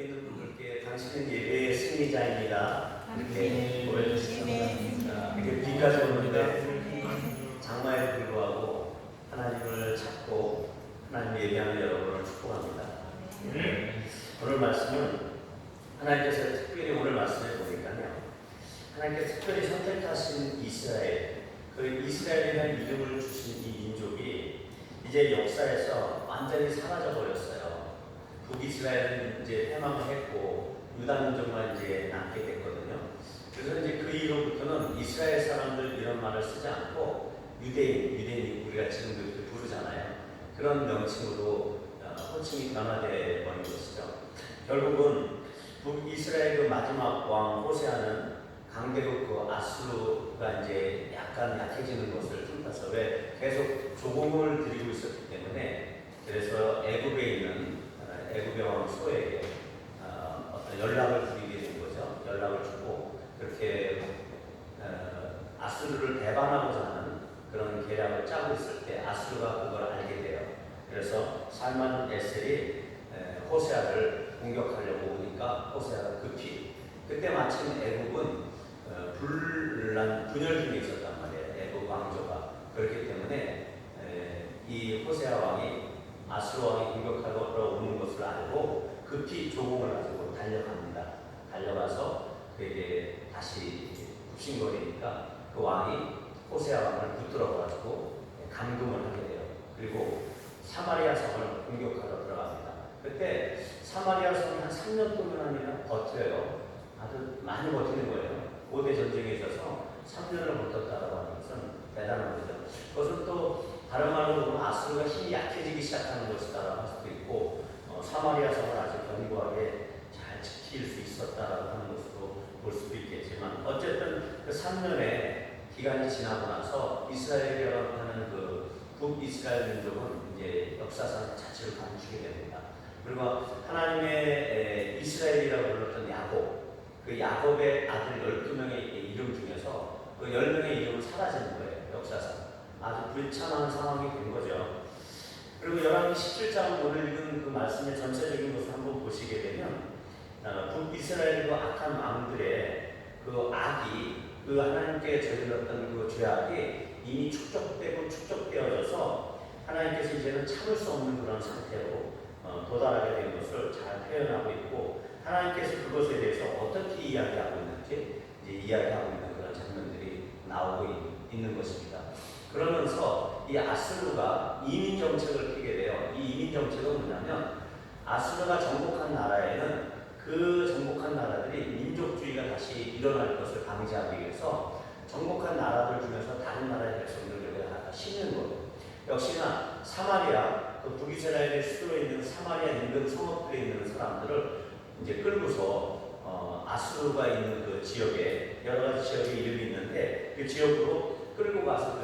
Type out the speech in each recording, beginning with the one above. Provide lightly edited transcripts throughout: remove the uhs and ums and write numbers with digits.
옆에 있는 분들께 당신은 예배의 승리자입니다. 이렇게 보여주셨습니다. 이렇게 비까지 오는데 장마에도 불구하고 하나님을 찾고 하나님 예배하는 여러분을 축복합니다. 오늘 말씀은 하나님께서 특별히 오늘 말씀에 보니까요, 하나님께서 특별히 선택하신 이스라엘, 그 이스라엘이라는 이름을 주신 이 민족이 이제 역사에서 완전히 사라져 버렸어요. 북이스라엘은 이제 패망을 했고 유다 민족만 이제 남게 됐거든요. 그래서 이제 그 이후로부터는 이스라엘 사람들 이런 말을 쓰지 않고 유대인 우리가 지금 그렇게 부르잖아요. 그런 명칭으로 호칭이 변화되어 버린 것이죠. 결국은 북이스라엘 그 마지막 왕 호세아는 강대국 그 아수르가 이제 약간 약해지는 것을 틈타서 왜 계속 조공을 들이고 있었기 때문에, 그래서 애굽에 있는 애굽의 왕 소에게 어떤 연락을 드리게 된 거죠. 연락을 주고 그렇게 아수르를 배반하고자 하는 그런 계략을 짜고 있을 때 아수르가 그걸 알게 돼요. 그래서 살만 에셀이 호세아를 공격하려고 오니까 호세아가 급히, 그때 마침 애굽은 분열 중에 있었단 말이에요. 애굽 왕조가. 그렇기 때문에 이 호세아 왕이 아수르 왕이 공격하러 오는 것을 알고 급히 조공을 가지고 달려갑니다. 달려가서 그에게 다시 굽신거리니까 그 왕이 호세아 왕을 붙들어 가지고 감금을 하게 돼요. 그리고 사마리아 성을 공격하러 들어갑니다. 그때 사마리아 성이 한 3년 동안이나 버텨요. 아주 많이 버티는 거예요. 5대 전쟁에 있어서 3년을 버텼다고 하는 것은 대단한 거죠. 그것은 또 다른 말로 보면 아수르가 힘이 약해지기 시작하는 것이다라고 할 수도 있고, 사마리아 성을 아주 견고하게 잘 지킬 수 있었다라고 하는 것으로 볼 수도 있겠지만, 어쨌든 그 3년의 기간이 지나고 나서 이스라엘이라고 하는 그 북이스라엘 민족은 이제 역사상 자취를 감추게 됩니다. 그리고 하나님의 이스라엘이라고 불렀던 야곱, 그 야곱의 아들 12명의 이름 중에서 그 10명의 이름은 사라지는 거예요. 역사상 아주 불참한 상황이 된 거죠. 그리고 열왕기 17장 오늘 읽은 그 말씀의 전체적인 것을 한번 보시게 되면, 북이스라엘과 악한 왕들의 그 악이, 그 하나님께 저질렀던 그 죄악이 이미 축적되어져서 하나님께서 이제는 참을 수 없는 그런 상태로 도달하게 된 것을 잘 표현하고 있고, 하나님께서 그것에 대해서 어떻게 이야기하고 있는지 이제 이야기하고 있는 그런 장면들이 나오고 있는 것입니다. 그러면서 이 아수르가 이민 정책을 피게 돼요. 이 이민 정책은 뭐냐면, 아수르가 정복한 나라에는 그 정복한 나라들이 민족주의가 다시 일어날 것을 방지하기 위해서 정복한 나라들 중에서 다른 나라의 백성들을 갖다 심는 거예요. 역시나 사마리아, 그 북이스라엘의 수도에 있는 사마리아 인근 성읍들에 있는 사람들을 이제 끌고서 아수르가 있는 그 지역에 여러 가지 지역의 이름이 있는데 그 지역으로 끌고 가서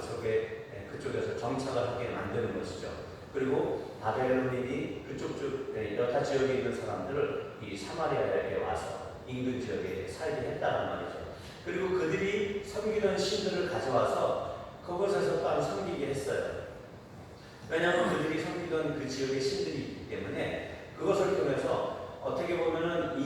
그쪽에서 정착을 하게 만드는 것이죠. 그리고 바벨론인이 그쪽 여타 지역에 있는 사람들을 이 사마리아에 와서 인근 지역에 살게 했다는 말이죠. 그리고 그들이 섬기던 신들을 가져와서 그곳에서 또한 섬기게 했어요. 왜냐하면 그들이 섬기던 그 지역의 신들이 있기 때문에 그것을 통해서 어떻게 보면은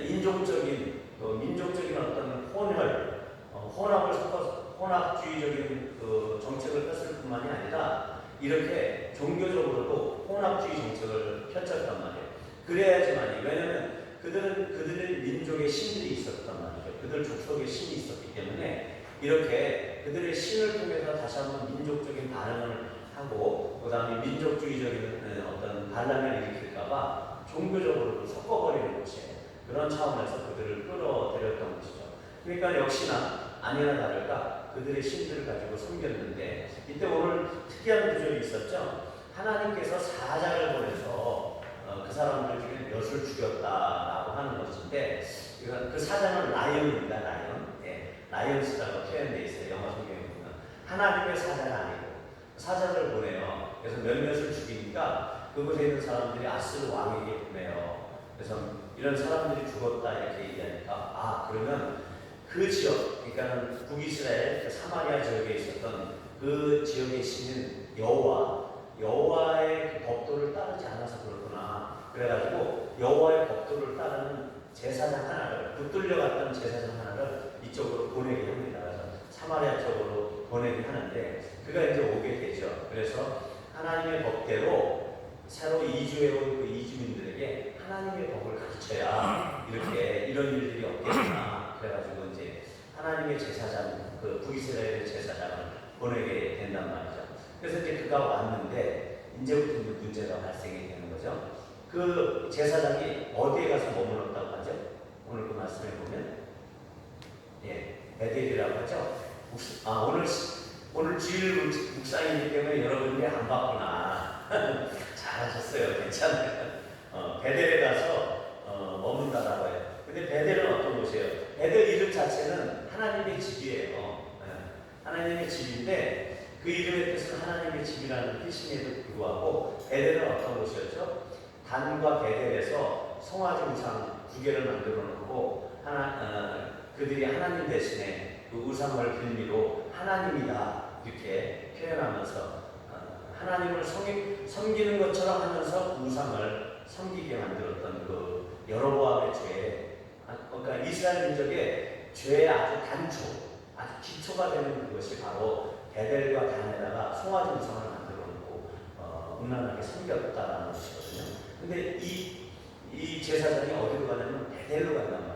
인종적인 또 민족적인 어떤 혼합을 섞어서 혼합주의적인 그 정책을 폈을 뿐만이 아니라 이렇게 종교적으로도 혼합주의 정책을 펼쳤단 말이에요. 그래야지만이, 왜냐하면 그들의 민족의 신들이 있었단 말이죠. 그들 족속의 신이 있었기 때문에 이렇게 그들의 신을 통해서 다시 한번 민족적인 반응을 하고 그 다음에 민족주의적인 어떤 반란을 일으킬까봐 종교적으로도 섞어버리는 것이에요. 그런 차원에서 그들을 끌어들였던 것이죠. 그러니까 역시나 아니나 다를까 그들의 신들을 가지고 섬겼는데, 이때 오늘 특이한 구절이 있었죠. 하나님께서 사자를 보내서 그 사람들 중에 몇을 죽였다라고 하는 것인데, 그 사자는 라이언입니다. 라이언스라고 표현되어 있어요. 영어 성경에 보면. 하나님의 사자가 아니고 사자를 보내요. 그래서 몇몇을 죽이니까 그곳에 있는 사람들이 아수르 왕에게 보내요. 그래서 이런 사람들이 죽었다 이렇게 얘기하니까, 그러면 그 지역, 그러니까 북이스라엘 그 사마리아 지역에 있었던 그 지역의 신은 여호와의 그 법도를 따르지 않아서 그렇구나. 그래가지고 여호와의 법도를 따르는 제사장 하나를, 붙들려갔던 제사장 하나를 이쪽으로 보내게 합니다. 그래서 사마리아 쪽으로 보내게 하는데 그가 이제 오게 되죠. 그래서 하나님의 법대로 새로 이주해온 그 이주민들에게 하나님의 법을 가르쳐야 이렇게 이런 일들이 없겠구나. 그래가지고 이제 하나님의 제사장, 그 북이스라엘의 제사장을 보내게 된단 말이죠. 그래서 이제 그가 왔는데 이제부터 이제 문제가 발생이 되는 거죠. 그 제사장이 어디에 가서 머물렀다고 하죠? 오늘 그 말씀에 보면 베델이라고 하죠. 오늘 주일 묵상이기 때문에 여러분들이 안 봤구나. 잘하셨어요. 괜찮아요. 베델에 가서 머문다라고 해요. 근데 베델은 어떤 곳이에요? 베델 이름 자체는 하나님의 집이에요. 하나님의 집인데 그 이름의 뜻은 하나님의 집이라는 뜻임에도 불구하고 베델은 어떤 곳이었죠? 단과 베델에서 송아지 우상 2개를 만들어 놓고 그들이 하나님 대신에 그 우상을 빌미로 하나님이다 이렇게 표현하면서 하나님을 섬기는 것처럼 하면서 우상을 섬기게 만들었던 그 여로보암의 죄, 그러니까 이스라엘 민족의 죄의 아주 단초, 아주 기초가 되는 그것이 바로 베델과 단에다가 송아지 우상을 만들어 놓고 음란하게 섬겼다라는 것이거든요. 근데 이 제사장이 어디로 가냐면 베델로 간단 말이에요.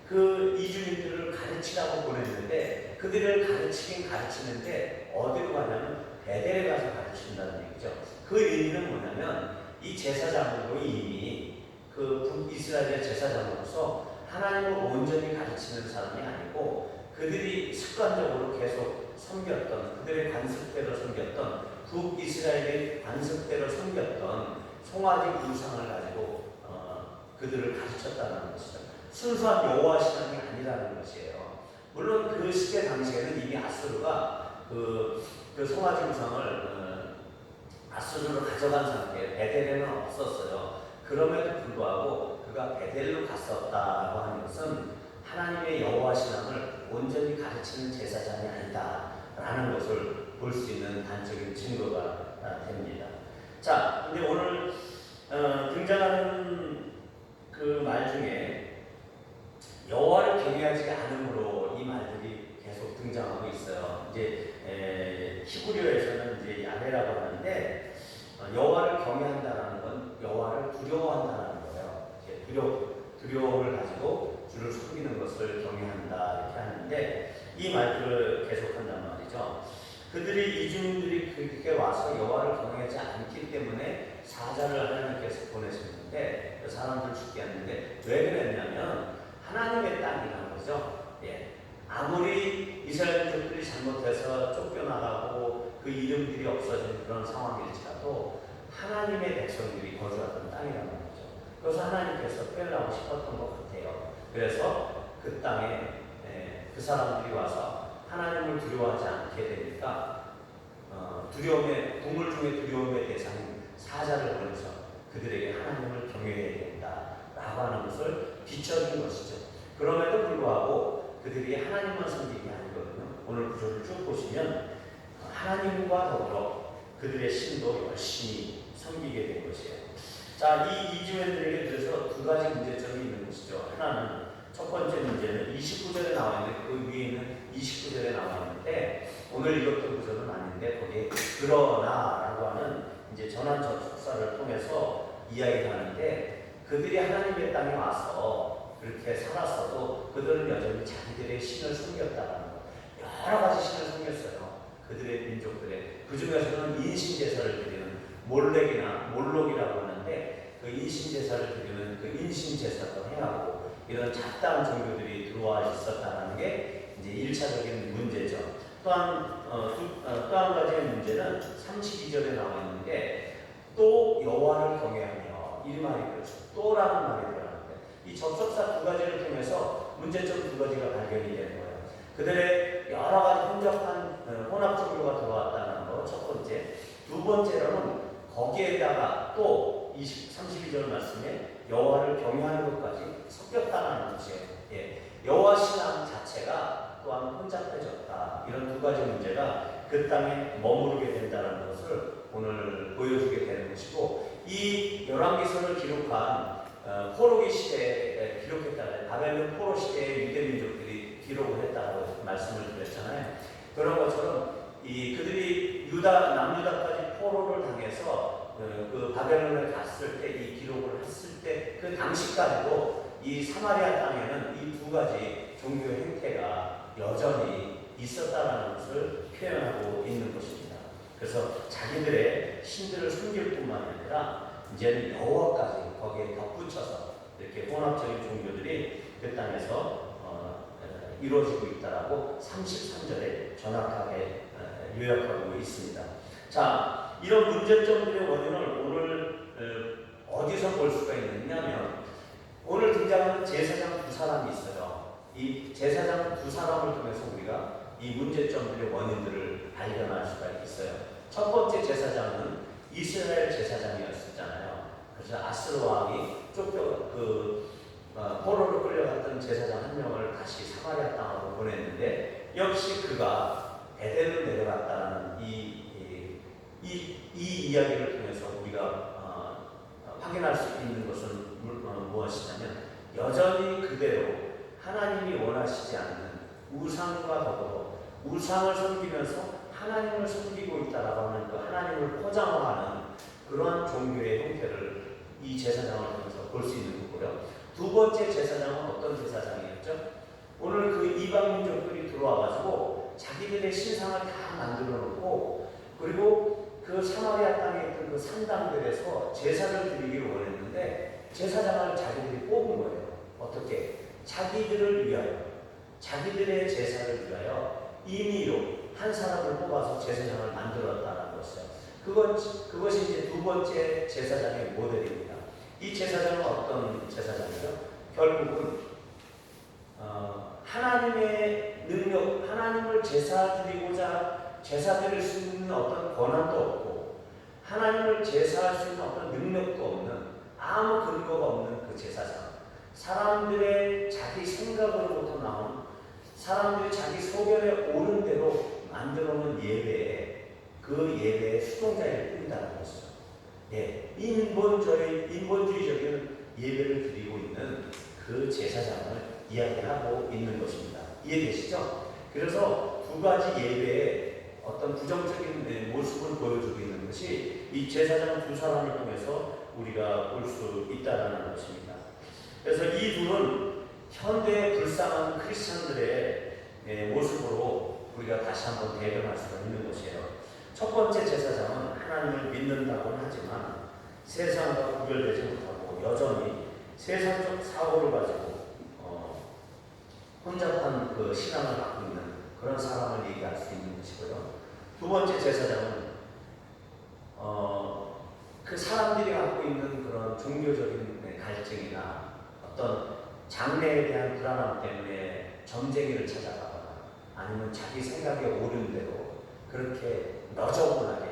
그 이주민들을 가르치라고 보냈는데 그들을 가르치는데 어디로 가냐면 베델에 가서 가르친다는 얘기죠. 그 의미는 뭐냐면 이 제사장으로 이미 그 북이스라엘의 제사장으로서 하나님을 온전히 가르치는 사람이 아니고 그들이 습관적으로 계속 섬겼던, 그들의 관습대로 섬겼던, 북이스라엘의 관습대로 섬겼던 송아지 우상을 가지고 그들을 가르쳤다는 것이죠. 순수한 여호와 신앙이 아니라는 것이에요. 물론 그 시대 당시에는 이미 아수르가 그 송아지 우상을 아수르로 가져간 상태에 베델에는 없었어요. 그럼에도 불구하고 그가 베델로 갔었다라고 하는 것은 하나님의 여호와 신앙을 온전히 가르치는 제사장이 아니다라는 것을 볼 수 있는 단적인 증거가 됩니다. 자, 근데 오늘 등장하는 그 말 중에 여호와를 경외하지 않음으로 이 말들이 계속 등장하고 있어요. 이제 히브리어에서는 이제 야훼라고 하는데 여호와를 경외한다라는 건 여호와를 두려워한다라는 거예요. 두려움을 가지고 주를 섬기는 것을 경외한다 이렇게 하는데 이 말들을 계속한단 말이죠. 그들이 이주민들이 그렇게 와서 여호와를 경외하지 않기 때문에 사자를 하나님께서 보내셨는데 그 사람들 죽게 했는데 왜 그랬냐면 하나님의 땅이라는 거죠. 아무리 이스라엘 민족들이 잘못해서 쫓겨나가고 그 이름들이 없어진 그런 상황일지라도 하나님의 백성들이 거주하던 땅이라는 거죠. 그래서 하나님께서 표현하고 싶었던 것 같아요. 그래서 그 땅에 그 사람들이 와서 하나님을 두려워하지 않게 되니까 동물 중에 두려움의 대상인 사자를 보내서 그들에게 하나님을 경외해야 된다라고 하는 것을 비춰준 것이죠. 그럼에도 불구하고 그들이 하나님만 섬기는 게 아니거든요. 오늘 구절을 쭉 보시면 하나님과 더불어 그들의 신도 열심히 섬기게 된 것이에요. 자, 이 이주민들에게 그래서 두 가지 문제점이 있는 것이죠. 하나는 첫 번째 문제는 29절에 나와 있는데 그 위에 있는 29절에 나와 있는데 오늘 읽었던 구절은 아닌데 거기에 그러나라고 하는 이제 전환접속사를 통해서 이야기하는데 그들이 하나님의 땅에 와서 그렇게 살았어도 그들은 여전히 자기들의 신을 섬겼다라는 것. 여러 가지 신을 섬겼어요. 그들의 민족들의 그 중에서는 인신제사를 드리는 몰록이라고 하는데 그 인신제사를 드리는 그 인신제사도 해하고 이런 잡다한 종교들이 들어와 있었다는 게 이제 1차적인 문제죠. 또 한 가지의 문제는 32절에 나와 있는 게 또 여호와를 경외하며 이 말이 그렇죠. 또라는 말이 들어가는데 이 접속사 두 가지를 통해서 문제점 두 가지가 발견이 되는 거예요. 그들의 여러 가지 혼합 종교가 들어왔다는 거 첫 번째. 두 번째로는 거기에다가 또 32절 말씀에 여호와를 경외하는 것까지 섞였다는 것이에요. 여호와 신앙 자체가 또한 혼잡해졌다. 이런 두 가지 문제가 그 땅에 머무르게 된다는 것을 오늘 보여주게 되는 것이고 이 열왕기서를 기록한 포로기 시대에 기록했다는 바벨론 포로 시대의 유대 민족들이 기록을 했다고 말씀을 드렸잖아요. 그런 것처럼 그들이 남유다까지 포로를 당해서 그 바벨론에 갔을 때 이 기록을 했을 때 그 당시까지도 이 사마리아 땅에는 이 두 가지 종교의 행태가 여전히 있었다라는 것을 표현하고 있는 것입니다. 그래서 자기들의 신들을 섬길 뿐만 아니라 이제는 여호와까지 거기에 덧붙여서 이렇게 혼합적인 종교들이 그 땅에서 이루어지고 있다라고 33절에 정확하게 요약하고 있습니다. 자, 이런 문제점들의 원인을 오늘 어디서 볼 수가 있느냐면 오늘 등장하는 제사장 두 사람이 있어요. 이 제사장 두 사람을 통해서 우리가 이 문제점들의 원인들을 발견할 수가 있어요. 첫 번째 제사장은 이스라엘 제사장이었잖아요. 그래서 아스로 왕이 포로로 끌려갔던 제사장 한 명을 다시 사마리아 땅으로 보냈는데 역시 그가 베델로 내려갔다는 이 이야기를 통해서 우리가 확인할 수 있는 것은 무엇이냐면 여전히 그대로 하나님이 원하시지 않는 우상과 더불어 우상을 섬기면서 하나님을 섬기고 있다라고 하는 그 하나님을 포장화하는 그러한 종교의 형태를 이 제사장을 통해서 볼 수 있는 거고요. 두 번째 제사장은 어떤 제사장이었죠? 오늘 그 이방 민족들이 들어와가지고 자기들의 신상을 다 만들어 놓고 그리고 그 사마리아 땅에 있던 그 산당들에서 제사를 드리기를 원했는데 제사장을 자기들이 뽑은 거예요. 어떻게? 자기들을 위하여, 자기들의 제사를 위하여 임의로 한 사람을 뽑아서 제사장을 만들었다는 것이죠. 그것이 이제 두 번째 제사장의 모델입니다. 이 제사장은 어떤 제사장이죠? 결국은 하나님의 능력, 하나님을 제사 드릴 수 있는 어떤 권한도 없고 하나님을 제사할 수 있는 어떤 능력도 없는 아무 근거가 없는 그 제사장, 사람들의 자기 생각으로부터 나온 사람들이 자기 소견에 오른 대로 만들어놓은 예배에 그 예배의 수동자일 뿐이라는 것이죠. 예, 인본주의적인 예배를 드리고 있는 그 제사장을 이야기하고 있는 것입니다. 이해되시죠? 그래서 두 가지 예배의 어떤 부정적인 모습을 보여주고 있는 것이 이 제사장 두 사람을 통해서 우리가 볼 수 있다는 것입니다. 그래서 이 둘은 현대의 불쌍한 크리스천들의 모습으로 우리가 다시 한번 대변할 수가 있는 것이에요. 첫 번째 제사장은 하나님을 믿는다고는 하지만 세상과 구별되지 못하고 여전히 세상적 사고를 가지고 혼잡한 그 신앙을 갖고 있는 그런 사람을 얘기할 수 있는 것이고요. 두 번째 제사장은 그 사람들이 갖고 있는 그런 종교적인 갈증이나 어떤 장래에 대한 불안함 때문에 점쟁이를 찾아가거나 아니면 자기 생각에 오른 대로 그렇게 너저분하게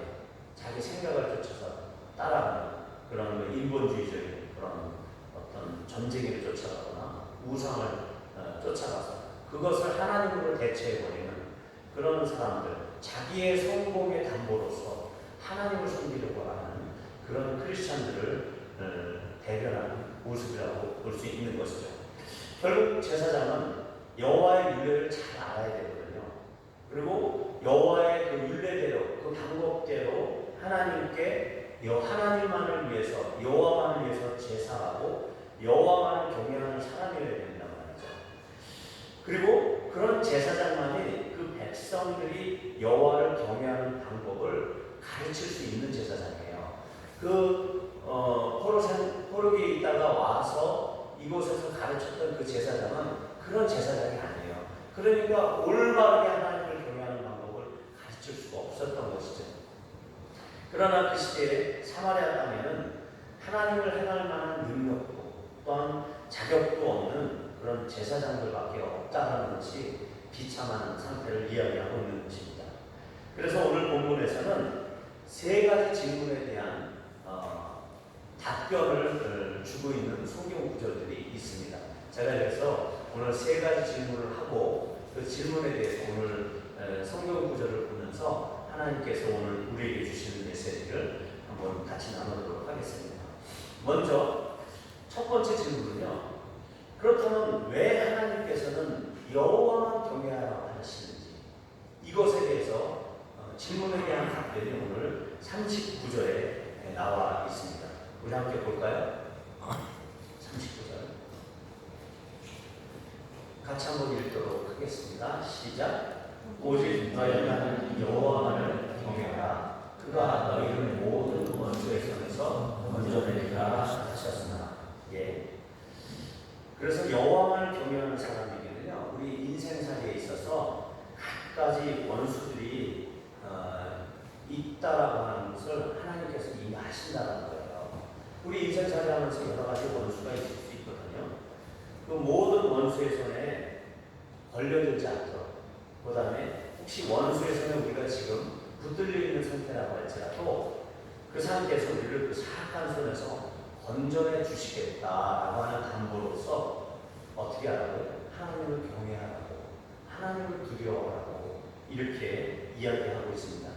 자기 생각을 쫓아서 따라가는 그런 인본주의적인 그런 어떤 점쟁이를 쫓아가거나 우상을 쫓아가서 그것을 하나님으로 대체해버리는 그런 사람들, 자기의 성공의 담보로서 하나님을 섬기려고 하는 그런 크리스찬들을 대변하는 모습이라고 볼 수 있는 것이죠. 결국 제사장은 여호와의 율례를 잘 알아야 되거든요. 그리고 여호와의 그 율례대로, 그 방법대로 하나님만을 위해서, 여호와만을 위해서 제사하고 여호와만을 경외하는 사람이어야 된단 말이죠. 그리고 그런 제사장만이 그 백성들이 여호와를 경외하는 방법을 가르칠 수 있는 제사장이에요. 포로기에 있다가 와서 이곳에서 가르쳤던 그 제사장은 그런 제사장이 아니에요. 그러니까 올바르게 하나님을 경외하는 방법을 가르칠 수가 없었던 것이죠. 그러나 그 시대에 사마리아 땅에는 하나님을 행할 만한 능력도 또한 자격도 없는 그런 제사장들밖에 없다는 것이 비참한 상태를 이야기하고 있는 것입니다. 그래서 오늘 본문에서는 세 가지 질문에 대한 답변을 주고 있는 성경 구절들이 있습니다. 제가 그래서 오늘 세 가지 질문을 하고 그 질문에 대해서 오늘 성경 구절을 보면서 하나님께서 오늘 우리에게 주시는 메시지를 한번 같이 나누도록 하겠습니다. 먼저 첫 번째 질문은요. 그렇다면 왜 하나님께서는 여호와만 경외하라고 하시는지 이것에 대해서 질문에 대한 답변이 오늘 39절에 나와 있습니다. 우리 함께 볼까요? 39절 같이 한번 읽도록 하겠습니다. 시작. 오직 너희는 여호와만을 경외하라. 그가 너희를 모든 원수의 손에서 건져내리라 하셨으나. 예. 그래서 여호와만을 경외하는 사람에게는요, 우리 인생살이에 있어서 갖가지 원수들이 있다라고 하는 것을 하나님께서 이미 아신다는 거예요. 우리 인생살이 하면서 여러 가지 원수가 있을 수 있거든요. 그 모든 원수의 손에 걸려들지 않도록, 그 다음에 혹시 원수의 손에 우리가 지금 붙들려 있는 상태라고 할지라도 그 상태에서 우리를 그 사악한 손에서 건져내 주시겠다라고 하는 담보로서 어떻게 하라고요? 하나님을 경외하라고, 하나님을 두려워하라고 이렇게 이야기하고 있습니다.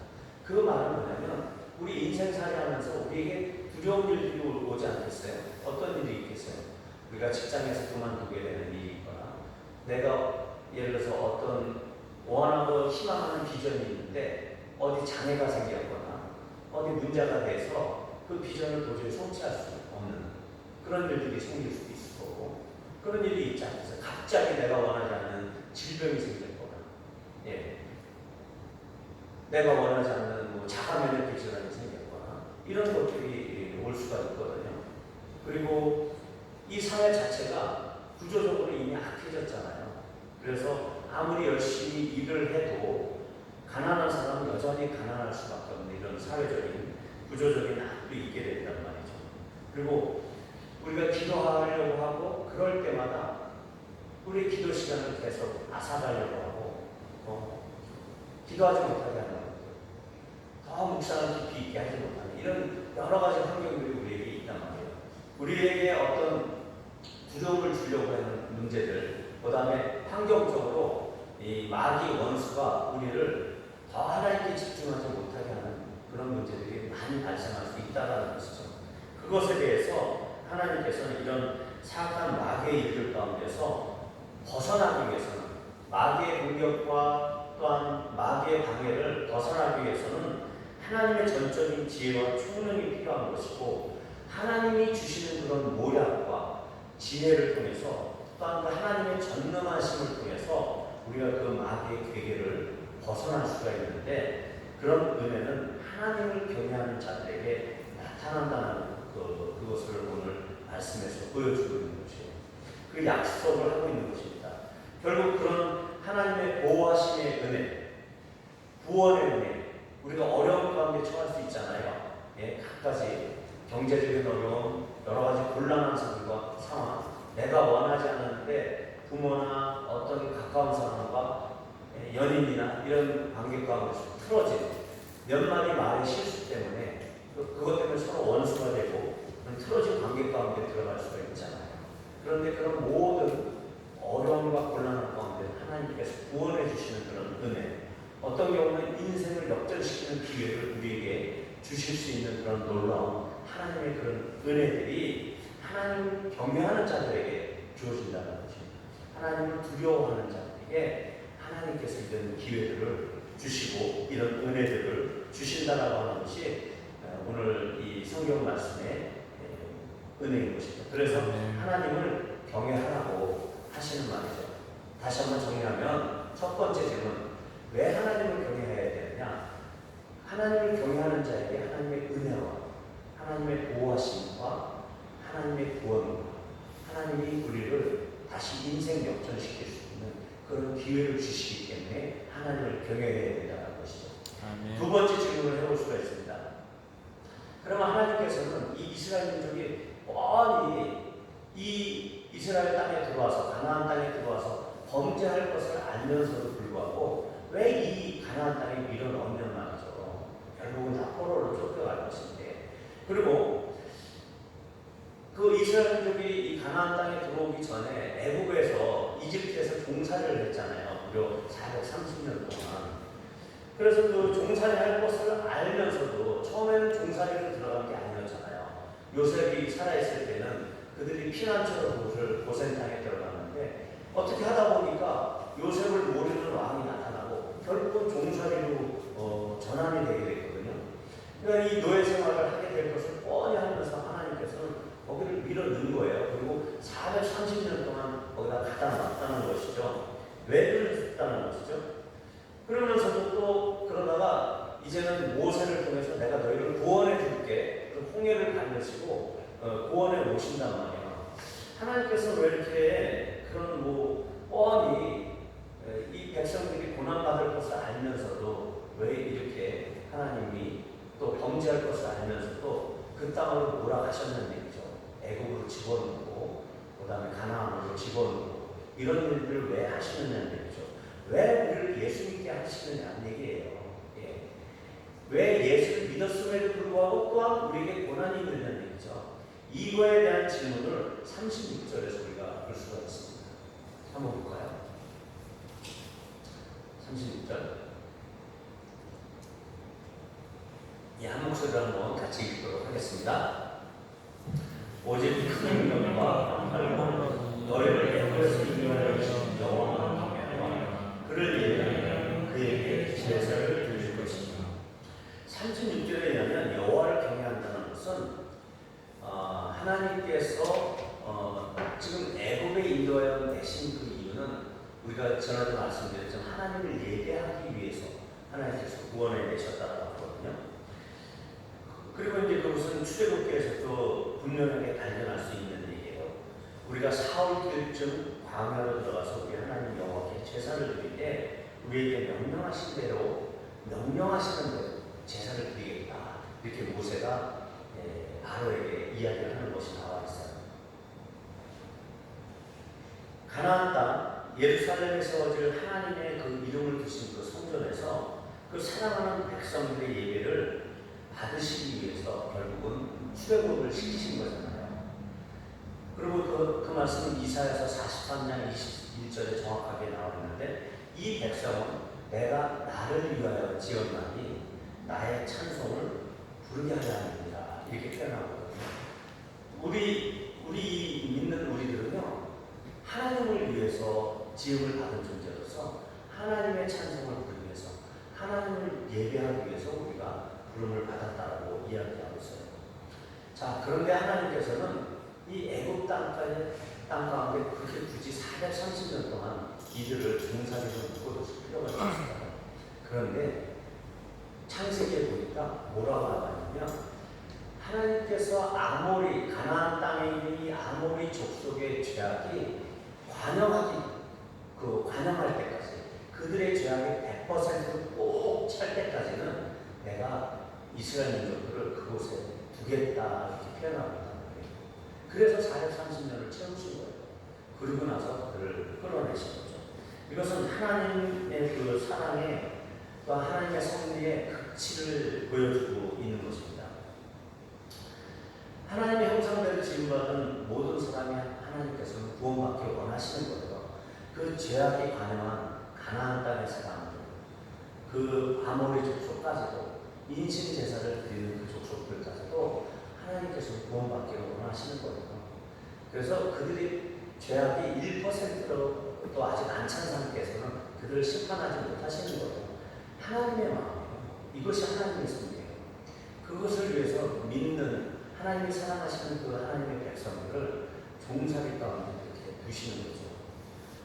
그 말은 뭐냐면 우리 인생살이 하면서 우리에게 두려운 일들이 오지 않겠어요? 어떤 일이 있겠어요? 우리가 직장에서 그만두게 되는 일이 있거나, 내가 예를 들어서 어떤 원하고 희망하는 비전이 있는데 어디 장애가 생겼거나 어디 문제가 돼서 그 비전을 도저히 성취할 수 없는 그런 일들이 생길 수도 있을 거고, 그런 일이 있지 않겠어요? 갑자기 내가 원하지 않는 질병이 생겼거나, 예, 내가 원하지 않는 자가 면역 질환이 생겼거나 이런 것들이 올 수가 있거든요. 그리고 이 사회 자체가 구조적으로 이미 악해졌잖아요. 그래서 아무리 열심히 일을 해도 가난한 사람은 여전히 가난할 수밖에 없는 이런 사회적인 구조적인 악도 있게 된단 말이죠. 그리고 우리가 기도하려고 하고 그럴 때마다 우리 기도 시간을 계속 앗아가려고 하고 기도하지 못하게 하는 것들, 더 묵상을 깊이 있게 하지 못하는 이런 여러 가지 환경들이 우리에게 있단 말이에요. 우리에게 어떤 두려움을 주려고 하는 문제들, 그 다음에 환경적으로 이 마귀 원수가 우리를 더 하나님께 집중하지 못하게 하는 그런 문제들이 많이 발생할 수 있다는 것이죠. 그것에 대해서 하나님께서는 이런 사악한 마귀의 일들 가운데서 벗어나기 위해서는, 마귀의 공격과 또한 마귀의 방해를 벗어나기 위해서는 하나님의 전적인 지혜와 총명이 필요한 것이고, 하나님이 주시는 그런 모략과 지혜를 통해서 또한 그 하나님의 전능하심을 통해서 우리가 그 마귀의 괴계를 벗어날 수가 있는데, 그런 은혜는 하나님을 경외하는 자들에게 나타난다는 그것을 오늘 말씀에서 보여주고 있는 것이에요. 그 약속을 하고 있는 것입니다. 결국 그런 하나님의 보호하심의 은혜, 구원의 은혜, 우리가 어려운 가운데 처할 수 있잖아요. 예, 각가지 경제적인 어려움, 여러 가지 곤란한 상황, 내가 원하지 않았는데 부모나 어떤 가까운 사람과 연인이나 이런 관계 가운데서 틀어진 몇 마디 말의 실수 때문에 그것 때문에 서로 원수가 되고 그런 틀어진 관계 가운데 들어갈 수가 있잖아요. 그런데 그런 모든 어려움과 곤란한 가운데 하나님께서 구원해 주시는 그런 은혜, 어떤 경우는 인생을 역전시키는 기회를 우리에게 주실 수 있는 그런 놀라운 하나님의 그런 은혜들이 하나님을 경외하는 자들에게 주어진다는 것입니다. 하나님을 두려워하는 자들에게 하나님께서 이런 기회들을 주시고 이런 은혜들을 주신다라고 하는 것이 오늘 이 성경 말씀의 은혜인 것입니다. 그래서 하나님을 경외하라고 하시는 말이죠. 다시 한번 정리하면 첫 번째 질문, 왜 하나님을 경외해야 되느냐? 하나님을 경외하는 자에게 하나님의 은혜와 하나님의 보호하심과 하나님의 구원과 하나님이 우리를 다시 인생 역전시킬 수 있는 그런 기회를 주시기 때문에 하나님을 경외해야 된다는 것이죠. 아멘. 두 번째 질문을 해볼 수가 있습니다. 그러면 하나님께서는 이 이스라엘 민족이 뻔히 이 이스라엘 땅에 들어와서, 가나안 땅에 들어와서 범죄할 것을 알면서도 불구하고 왜 이 가나안 땅에 밀어 넣었냔 말이죠. 결국은 다 포로로 쫓겨갈 것인데, 그리고 그 이스라엘 민족이 이 가나안 땅에 들어오기 전에 애국에서 이집트에서 종살이를 했잖아요. 무려 430년 동안. 그래서 그 종살이할 것을 알면서도 처음에는 종살이로 들어간 게 아니었잖아요. 요셉이 살아있을 때는 그들이 피난처로 고센 땅에 들어갔는데 어떻게 하다 보니까 요셉을 모르는 왕이 나타나고 결국은 종살이로 전환이 되게 됐거든요. 그러니까 이 노예 생활을 하게 될 것을 뻔히 하면서 하나님께서는 거기를 밀어 넣은 거예요. 그리고 430년 동안 거기다 갖다 놨다는 것이죠. 왜 그랬다는 것이죠? 그러면서도 또 그러다가 이제는 모세를 통해서 내가 너희를 구원해 줄게. 홍해를 가르시고 구원해 오신단 말이에요. 하나님께서 왜 이렇게 그런 뻔히 이 백성들이 고난받을 것을 알면서도 왜 이렇게 하나님이 또 범죄할 것을 알면서도 그 땅으로 몰아가셨는 얘기죠. 애국으로 집어넣고 그 다음에 가나안으로 집어넣고 이런 일들을 왜 하시느냐는 얘기죠. 왜 우리를 예수 믿게 하시느냐는 얘기예요. 예. 왜 예수를 믿었음에도 불구하고 또한 우리에게 고난이 있느냐는 얘기죠. 이거에 대한 질문을 36절에서 우리가 볼 수가 있습니다. 한번 볼까요? 36절. 한 목소리로 한번 같이 읽도록 하겠습니다. 오직 큰 영과 팔고 너희를 애굽에서 인도하여 주신 여호와를 경외하여 그를 예배하며 그에게 제사를 드릴 것이다. 36절에 의하면 여호와를 경외한다는 것은 하나님께서 지금 애굽에 인도하여 내신 그 이유는 우리가 전에도 말씀드렸지만 하나님을 예배하기 위해서 하나님께서 구원해 내셨다고 하거든요. 그리고 이제 그것은 출애굽기에서도 분명하게 발견할 수 있는 얘기예요. 우리가 사흘길쯤 광야로 들어가서 우리 하나님 여호와께 제사를 드릴 때 우리에게 명령하시는 대로 제사를 드리겠다. 이렇게 모세가 아론에게 이야기를 하는 것이 나와 있어요. 가나안 땅 예루살렘에 세워질 하나님의 그 이름을 두신 그 성전에서 그 사랑하는 백성들의 예배를 받으시기 위해서 결국은 출애굽을 시키신 거잖아요. 그리고 그 말씀은 이사야서 43장 21절에 정확하게 나와 있는데 이 백성은 내가 나를 위하여 지었나니 나의 찬송을 부르게 하려 합니다. 이렇게 표현하거든요. 우리 믿는 우리들은요, 하나님을 위해서 지음을 받은 존재로서 하나님의 찬송을 부르기 위해서 하나님을 예배하기 위해서 우리가 부름을 받았다고 이야기하고 있어요. 자, 그런데 하나님께서는 이 애굽 땅 가운데 그렇게 굳이 430년 동안 이들을 종살이로 묶어둘 필요가 있었어요. 그런데 창세기에 보니까 뭐라고 나왔냐면 하나님께서 가나안 땅에 있는 이 아모리 족속의 죄악이 관영할 때까지 그들의 죄악이 100% 꼭 찰 때까지는 내가 이스라엘 민족들을 그곳에 두겠다 이렇게 표현하고 있단 말이에요. 그래서 430년을 채우신 거예요. 그리고 나서 그들을 끌어내신 거죠. 이것은 하나님의 그 사랑에 또 하나님의 섭리의 극치를 보여주고 있는 것입니다. 하나님의 형상대로 지음받은 모든 사람이 하나님께서는 구원받기 원하시는 거예요. 그 죄악이 관영한 가나안 땅의 사람들, 그 아모리 족속까지도 인신 제사를 드리는 그 족속들까지도 하나님께서 구원받기를 원하시는 거예요. 그래서 그들이 죄악이 1%로 또 아직 안 찬 상태에서는 그들을 심판하지 못하시는 거예요. 하나님의 마음이에요. 이것이 하나님의 섭리예요. 그것을 위해서 믿는 하나님이 사랑하시는 그 하나님의 백성들을 종살이 가운데 이렇게 두시는 거죠.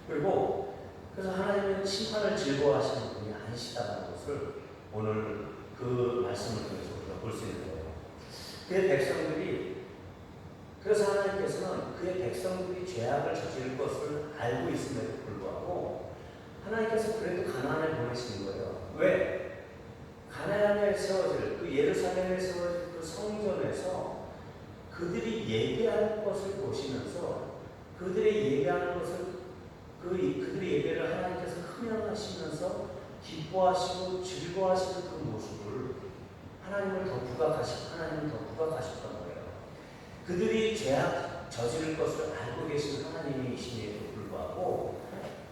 그리고 그래서 하나님은 심판을 즐거워하시는 분이 아니시다는 것을 오늘 그 말씀을 통해서 우리가 볼 수 있는 거예요. 그의 백성들이 그래서 하나님께서는 그의 백성들이 죄악을 저지를 것을 알고 있음에도 불구하고 하나님께서 그래도 가나안에 보내시는 거예요. 왜? 가나안에 세워질 그 예루살렘에 세워질 그 성전에서 그들이 예배할 것을 보시면서 그들의 예배하는 것을 그들의 예배를 하나님께서 흠양하시면서 기뻐하시고 즐거워하시는 그 모습을 하나님을 더 부각하셨던 거예요. 그들이 죄악 저지를 것을 알고 계신 하나님이심에도 불구하고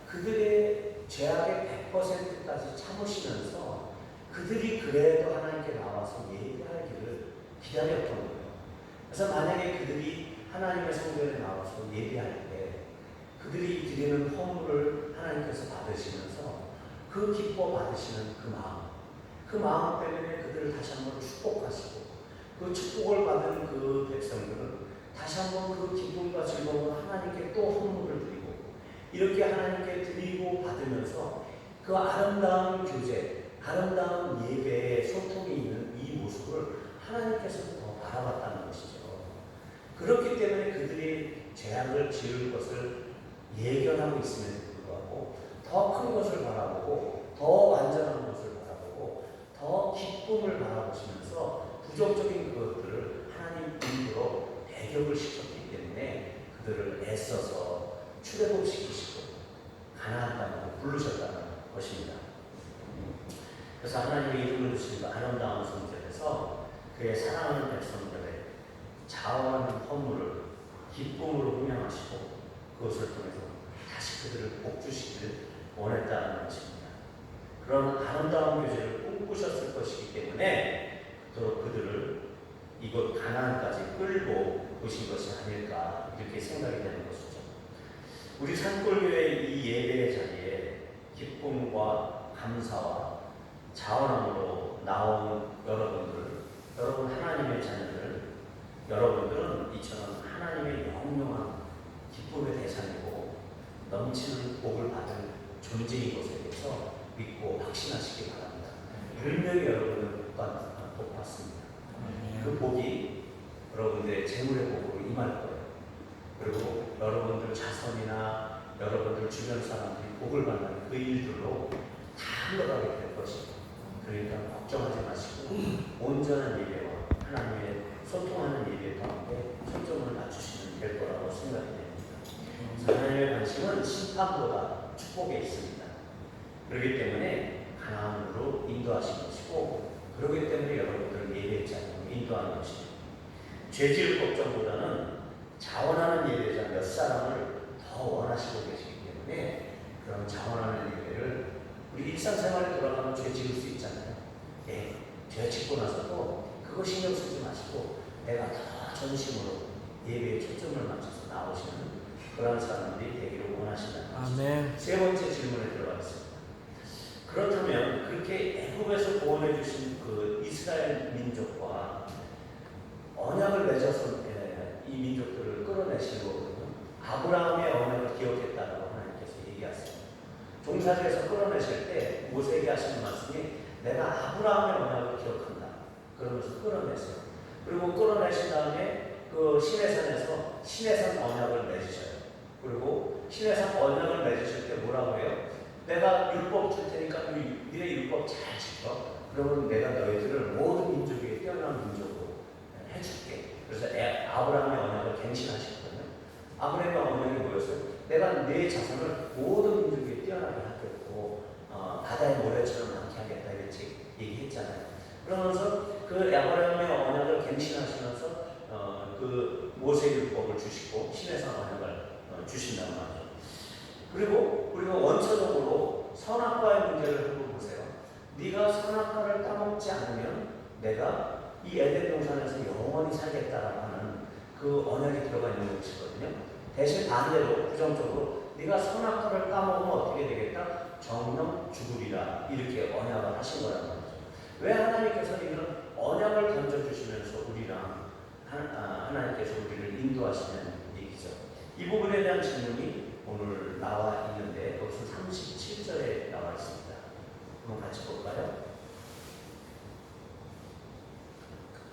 그들의 죄악의 100%까지 참으시면서 그들이 그래도 하나님께 나와서 예배할 길을 기다렸던 거예요. 그래서 만약에 그들이 하나님의 성전에 나와서 예배할 때 그들이 드리는 헌물을 하나님께서 받으시면서 그 기뻐 받으시는 그 마음 때문에 그들을 다시 한번 축복하시고 그 축복을 받은 그 백성들은 다시 한번 그 기쁨과 즐거움을 하나님께 또 헌물을 드리고 이렇게 하나님께 드리고 받으면서 그 아름다운 교제, 아름다운 예배의 소통이 있는 이 모습을 하나님께서 더 바라봤다는 것이죠. 그렇기 때문에 그들이 죄악을 지을 것을 예견하고 있음에도 불구하고 더 큰 것을 바라보고 더 완전한 것을 바라보고 더 기쁨을 바라보시면서 부정적인 그것들을 하나님 이름으로 대격을 시켰기 때문에 그들을 애써서 출애굽시키시고 가나안 땅으로 부르셨다는 것입니다. 그래서 하나님의 이름을 주신 그 아름다운 성전에서 그의 사랑하는 백성들의 자원하는 헌물을 기쁨으로 훈양하시고 그것을 통해서 다시 그들을 복주시기를 원했다는 것입니다. 그런 아름다운 교제를 꿈꾸셨을 것이기 때문에 또 그들을 이곳 가나안까지 끌고 오신 것이 아닐까 이렇게 생각이 되는 것이죠. 우리 산골교회 이 예배의 자리에 기쁨과 감사와 자원함으로 나온 여러분 하나님의 자녀들, 여러분들은 이처럼 하나님의 영영한 기쁨의 대상이고 넘치는 복을 받은 존재인 것에 대해서 믿고 확신하시기 바랍니다. 분명히 여러분은 복 받습니다. 그 복이 여러분들의 재물의 복으로 임할 거예요. 그리고 여러분들 자손이나 여러분들 주변 사람들이 복을 받는 그 일들로 다 흘러가게 될 것이고 그러니까 걱정하지 마시고 온전한 예배와 하나님의 소통하는 예배 가운데 초점을 맞추시면 될 거라고 생각이 됩니다. 하나님의 관심은 심판보다 축복에 있습니다. 그렇기 때문에 가나안으로 인도하신 것이고 그렇기 때문에 여러분들을 예배의 자리로 인도하는 것이죠. 죄지을 걱정보다는 자원하는 예배자 몇 사람을 더 원하시고 계시기 때문에 그런 자원하는 예배를 우리 일상생활에 돌아가면 죄 지을 수 있잖아요. 예, 죄 짓고 나서도 그거 신경 쓰지 마시고 내가 더 전심으로 예배에 초점을 맞춰서 나오시는 그런 사람들이 되기를 원하신다는 것이죠. 세 번째 질문에 들어가겠습니다. 그렇다면 그렇게 애굽에서 구원해 주신 그 이스라엘 민족과 언약을 맺어서 이 민족들을 끌어내신 거거든요. 아브라함의 언약을 기억했다라고 하나님께서 얘기하세요. 종사지에서 끌어내실 때 모세에게 하시는 말씀이 내가 아브라함의 언약을 기억한다. 그러면서 끌어내세요. 그리고 끌어내신 다음에 그 시내산에서 시내산 언약을 맺으셔요. 그리고 시내산 언약을 맺으실 때 뭐라고 해요? 내가 율법 줄 테니까 너의 율법 잘 지켜. 그러면 내가 너희들을 모든 민족에 뛰어난 민족으로 해줄게. 그래서 아브라함의 언약을 갱신하셨거든요. 아브라함의 언약이 뭐였어요? 내가 네 자손을 모든 민족에 뛰어나게 하겠고 바다의 모래처럼 많게 하겠다 이렇게 얘기했잖아요. 그러면서 그 아브라함의 언약을 갱신하시면서 그 모세율법을 주시고 신해산 언약을 주신다는 말이죠. 그리고 우리가 원초적으로 선악과의 문제를 한번 보세요. 네가 선악과를 따먹지 않으면 내가 이 에덴 동산에서 영원히 살겠다라고 하는 그 언약이 들어가 있는 것이거든요. 대신 반대로 부정적으로 네가 선악과를 따먹으면 어떻게 되겠다? 정령 죽으리라 이렇게 언약을 하신 거란 말이죠. 왜 하나님께서 이런 언약을 던져주시면서 우리랑 하나님께서 우리를 인도하시는 얘기죠. 이 부분에 대한 질문이 오늘 나와 있는데 여기서 37절에 나와 있습니다. 한번 같이 볼까요?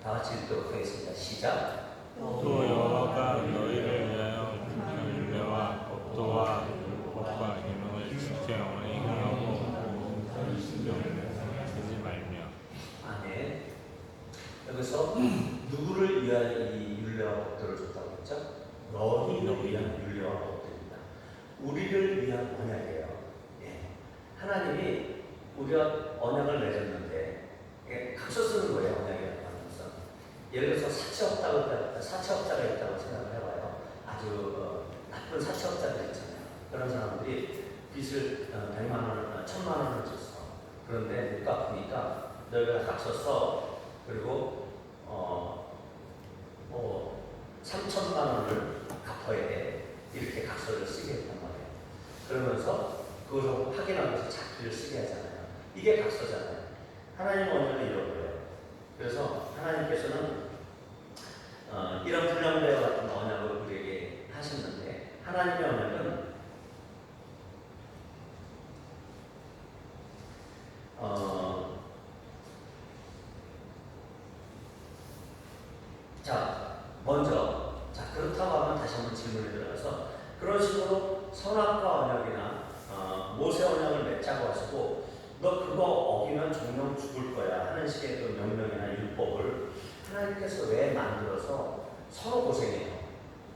다 같이 읽도록 하겠습니다. 시작. 또 여호와가 너희를 위하여 율례와 법도와 율법과 계명을 지켜 영원히 행하고 하지 말며. 아멘. 여기서 누구를 위하여 이 율례와 법도를 줬다고 했죠? 너희를 위한 율례와 법도입니다. 우리를 위한 언약이에요. 예. 하나님이 우리가 언약을 맺었는데 각서 쓰는 거예요. 언약이라고 하면서 예를 들어서 사채업자가 있다고 생각을 해봐요. 아주 나쁜 사채업자들 있잖아요. 그런 사람들이 빚을 100만 원, 1000만 원을 줬어. 그런데 못 갚으니까 너희가 각서 써. 그리고 3천만 원을 갚아야 돼. 이렇게 각서를 쓰게 했단 말이에요. 그러면서 그것을 확인하면서 자기를 쓰게 하잖아요. 이게 각서잖아요. 하나님 언어는 이런 거예요. 그래서 하나님께서는 이런 불량배와 같은 언약을 우리에게 하셨는데, 하나님의 언약은 먼저 그렇다고 하면 다시 한번 질문에 들어가서, 그런 식으로 선악과 언약이나 모세 언약을 맺자고 하시고 너 그거 어기면 정령 죽을 거야 하는 식의 그 명령이나 율법을 하나님께서 왜 만들어서 서로 고생해요?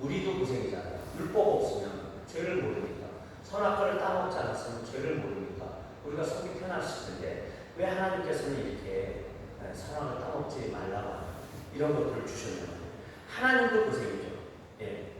우리도 고생이잖아요. 율법 없으면 죄를 모르니까, 선악과를 따먹지 않았으면 죄를 모르니까 우리가 속이 편했을 텐데 왜 하나님께서는 이렇게 선악을 따먹지 말라고 하는 이런 것들을 주셨냐면, 하나님도 고생이죠. 예.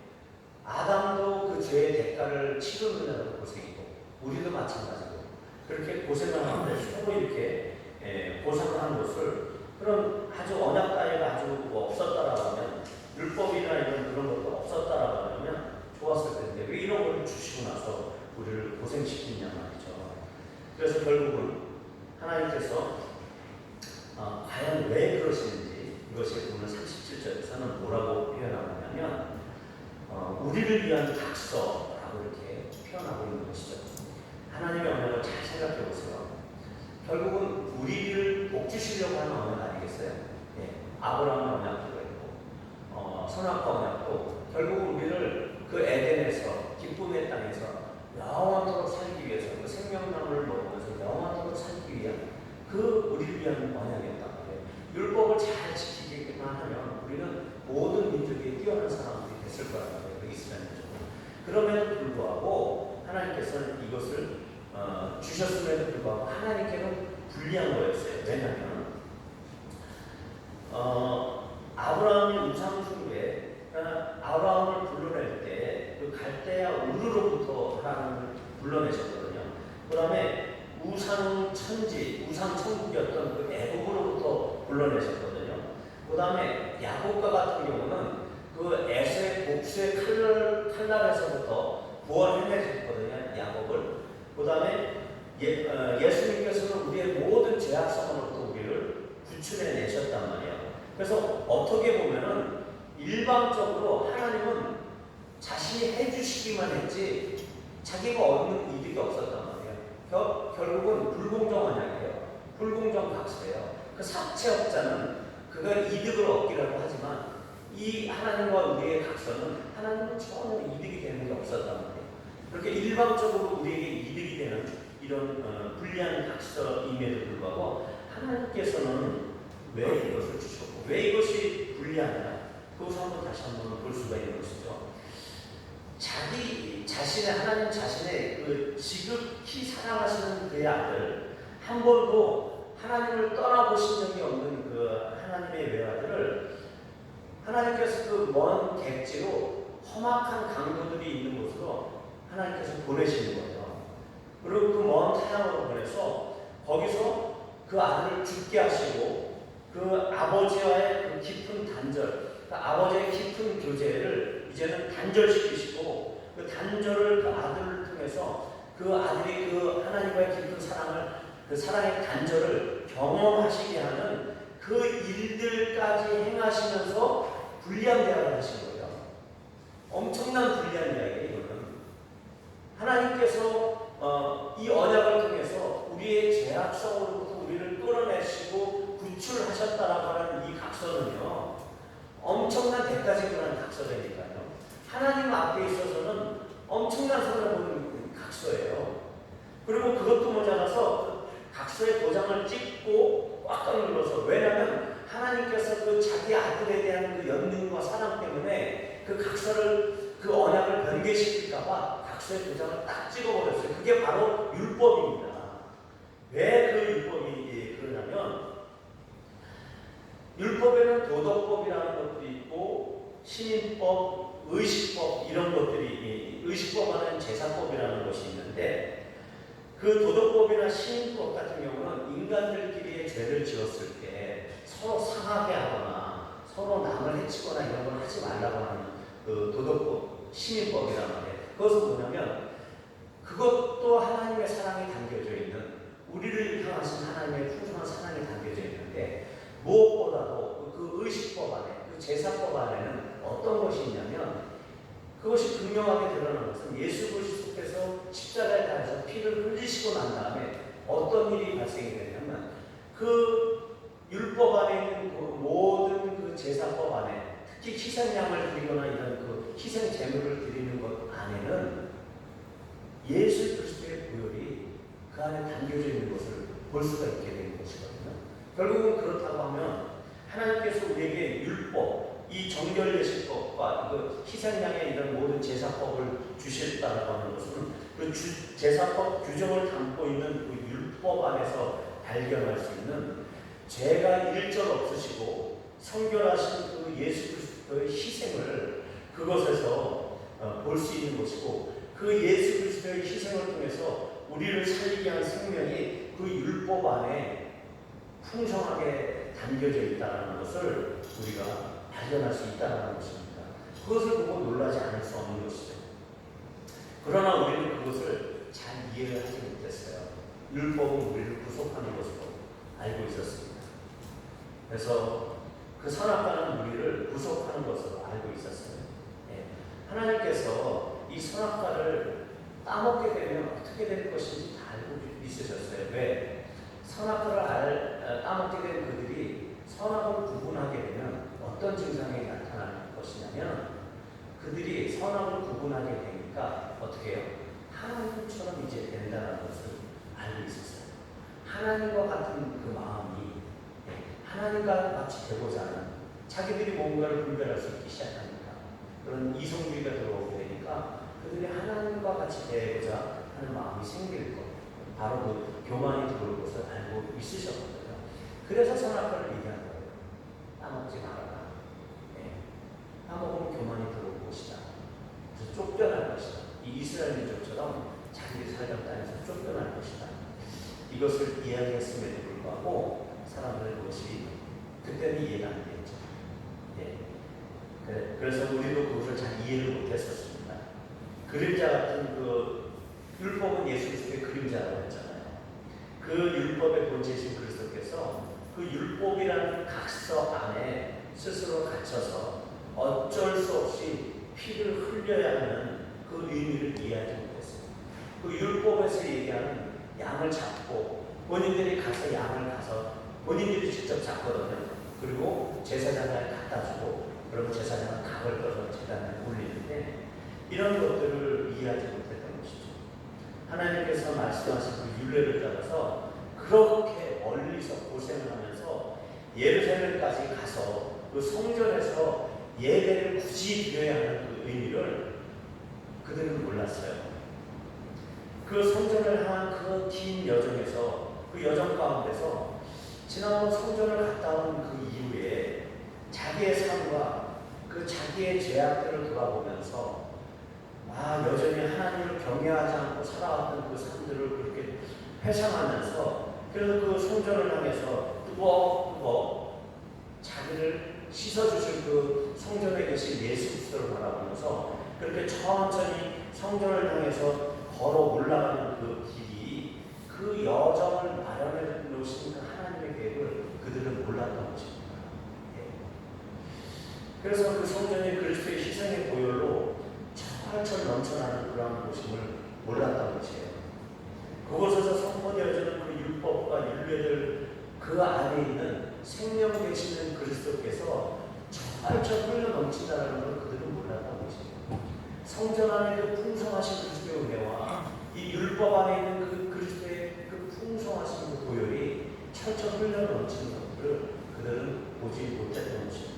아담도 그 죄의 대가를 치르느냐고 고생이고, 우리도 마찬가지고, 그렇게 고생을 하는데 서로 이렇게 보상을 하는 것을, 그런 아주 언약 따위가 아주 없었다라고 하면, 율법이나 이런 그런 것도 없었다라고 하면 좋았을 텐데 왜 이런 걸 주시고 나서 우리를 고생시키냐 말이죠. 그래서 결국은 하나님께서 과연 왜 그러시는지, 이것이 오늘 37절에서는 뭐라고 표현하고 있냐면 우리를 위한 각서라고 이렇게 표현하고 있는 것이죠. 하나님의 언약을 잘 생각해 보세요. 결국은 우리를 복 주시려고 하는 언약 아니겠어요? 예. 아브라함의 언약도 있고, 선악과 언약도 결국은 우리를 그 에덴에서, 기쁨의 땅에서 영원토록 살기 위해서, 그 생명나무를 먹으면서 영원토록 살기 위한 그 우리를 위한 언약이었단 말이에요. 율법을 잘 지키기만 하면 우리는 모든 민족에 뛰어난 사람들이 됐을 거란 말이에요. 그 이스라엘 민족은. 그럼에도 불구하고 하나님께서는 이것을 주셨음에도 불구하고 하나님께는 불리한 거였어요. 왜냐하면 아브라함이 우상 숭배, 아브라함을 불러낼 때 그 갈대아 우르로부터 하나님을 불러내셨거든요. 그 다음에 우상 천지, 우상 천국이었던 그 애굽으로부터 불러내셨거든요. 그 다음에 야곱과 같은 경우는 그 에서의 복수의 칼날에서부터 구원해내셨거든요. 야곱을. 그 다음에 예수님께서는 우리의 모든 죄악성으로부터 우리를 구출해내셨단 말이에요. 그래서 어떻게 보면은 일방적으로 하나님은 자신이 해주시기만 했지 자기가 얻는 이득이 없었단 말이에요. 결국은 불공정 언약이에요. 불공정 각서예요. 그 사채업자는 그가 이득을 얻기라고 하지만 이 하나님과 우리의 각서는 하나님은 전혀 이득이 되는 게 없었단 말이에요. 그렇게 일방적으로 우리에게 이득이 되는 이런 불리한 각서임에도 불구하고 하나님께서는 왜 이것을 주셨고 왜 이것이 불리하냐, 그것을 다시 한번 볼 수가 있는 것이죠. 자기 자신의, 하나님 자신의 그 지극히 사랑하시는 그의 아들, 한 번도 하나님을 떠나보신 적이 없는 그 하나님의 외아들을 하나님께서 그 먼 객지로 험악한 강도들이 있는 곳으로 하나님께서 보내시는 거예요. 그리고 그 먼 타향으로 보내서 거기서 그 아들을 죽게 하시고 그 아버지와의 그 깊은 단절, 그 아버지의 깊은 교제를 이제는 단절시키시고 그 단절을 그 아들을 통해서 그 아들이 그 하나님과의 깊은 사랑을, 그 사랑의 단절을 경험하시게 하는 그 일들까지 행하시면서 불리한 대화를 하신 거예요. 엄청난 불리한 이야기예요. 이거는 하나님께서 이 언약을 통해서 우리의 죄악성으로부터 우리를 끌어내시고 구출하셨다라고 하는 이 각서는요, 엄청난 대가 지불하는 각서라니까요. 하나님 앞에 있어서는 엄청난 손해보는 각서예요. 그리고 그것도 모자라서 각서의 도장을 찍고 꽉꽉 눌러서, 왜냐하면 하나님께서 그 자기 아들에 대한 그 연민과 사랑 때문에 그 각서를, 그 언약을 변개시킬까봐 각서의 도장을 딱 찍어버렸어요. 그게 바로 율법입니다. 왜 그 율법이 그러냐면, 율법에는 도덕법이라는 것들이 있고 시민법, 의식법 이런 것들이, 의식법 안에는 제사법이라는 것이 있는데, 그 도덕법이나 시민법 같은 경우는 인간들끼리의 죄를 지었을 때 서로 상하게 하거나 서로 남을 해치거나 이런 걸 하지 말라고 하는 그 도덕법, 시민법이란 말이에요. 그것은 뭐냐면 그것도 하나님의 사랑이 담겨져 있는, 우리를 향하신 하나님의 풍성한 사랑이 담겨져 있는데, 무엇보다도 그 의식법 안에, 그 제사법 안에는 어떤 것이 있냐면, 그것이 분명하게 드러나는 것은 예수 그리스도께서 십자가에 달아서 피를 흘리시고 난 다음에 어떤 일이 발생이 되냐면, 그 율법 안에 있는 그 모든 그 제사법 안에, 특히 희생양을 드리거나 이런 그 희생 제물을 드리는 것 안에는 예수 그리스도의 보혈이 그 안에 담겨져 있는 것을 볼 수가 있게 되는 것이거든요. 결국은 그렇다고 하면 하나님께서 우리에게 율법, 이 정결예식법과 그 희생양의 이런 모든 제사법을 주셨다고 하는 것은 그 제사법 규정을 담고 있는 그 율법 안에서 발견할 수 있는 죄가 일절 없으시고 성결하신 그 예수 그리스도의 희생을 그것에서 볼 수 있는 것이고, 그 예수 그리스도의 희생을 통해서 우리를 살리게 한 생명이 그 율법 안에 풍성하게 담겨져 있다는 것을 우리가 발견할 수 있다는 것입니다. 그것을 보고 놀라지 않을 수 없는 것이죠. 그러나 우리는 그것을 잘 이해를 하지 못했어요. 율법은 우리를 구속하는 것으로 알고 있었습니다. 그래서 그 선악과는 우리를 구속하는 것으로 알고 있었어요. 하나님께서 이 선악과를 따먹게 되면 어떻게 될 것인지 다 알고 있으셨어요. 왜? 선악과를 따먹게 된 그들이 선악을 구분하게 되면 어떤 증상이 나타날 것이냐면, 그들이 선악을 구분하게 되니까 어떻게 해요? 하나님처럼 이제 된다는 것을 알고 있었어요. 하나님과 같은 그 마음이, 하나님과 같이 되고자 하는, 자기들이 뭔가를 분별할 수 있기 시작하니까 그런 이성주의가 들어오게 되니까 그들이 하나님과 같이 되고자 하는 마음이 생길 것, 바로 그 교만이 들어올 것을 알고 있으셨거든요. 그래서 선악과를 얘기한 거예요. 따먹지 말아라. 따먹으면 교만이 들어올 것이다. 그래서 쫓겨날 것이다. 이 이스라엘 민족처럼 자기들이 살던 땅에서 쫓겨날 것이다. 이것을 이야기했음에도 불구하고 사람들은 그것이 그때는 이해가 안 됐죠. 그래서 우리도 그것을 잘 이해를 못했었습니다. 그림자 같은 그 율법은 예수 그리스도의 그림자라고 했잖아요. 그 율법의 본체이신 그리스도께서 그 율법이라는 각서 안에 스스로 갇혀서 어쩔 수 없이 피를 흘려야 하는 그 의미를 이해하지 못했어요. 그 율법에서 얘기하는 양을 잡고 본인들이 가서 양을 가서 본인들이 직접 잡거든요. 그리고 제사장을 갖다 주고, 그러면 제사장은 각을 떠서 제단에 올리는데, 이런 것들을 이해하지 못했던 것이죠. 하나님께서 말씀하신 그 율례를 따라서 그렇게 멀리서 고생을 하면서 예루살렘까지 가서 그 성전에서 예배를 굳이 드려야 하는 그 의미를 그들은 몰랐어요. 그 성전을 향한 그 긴 여정에서, 그 여정 가운데서 지난번 성전을 갔다 온 그 이후에 자기의 삶과 그 자기의 죄악들을 돌아보면서 여전히 하나님을 경외하지 않고 살아왔던 그 삶들을 그렇게 회상하면서, 그래서 그 성전을 향해서 뚜벅뚜벅 자기를 씻어주실 그 성전에 계신 예수 그리스도를 바라보면서 그렇게 천천히 성전을 향해서 걸어 올라가는 그 길이, 그 여정을 마련해 놓으신 그 하나님의 계획을 그들은 몰랐던 것입니다. 그래서 그 성전이 그리스도의 희생의 보혈로 철철 넘쳐나는 그러한 곳임을 몰랐던 것이에요. 그곳에서 선포되어지는 그 율법과 율례들, 그 안에 있는 생명 되시는 그리스도께서 철철 흘러 넘친다는 걸 그들은 몰랐던 것이에요. 성전 안에 그 풍성하신 그리스도의 은혜와 이 율법 안에 있는 그 그리스도의 그 풍성하신 그 보혈이 철철 흘러 넘치는 것들을 그들은 보지 못했던 것입니다.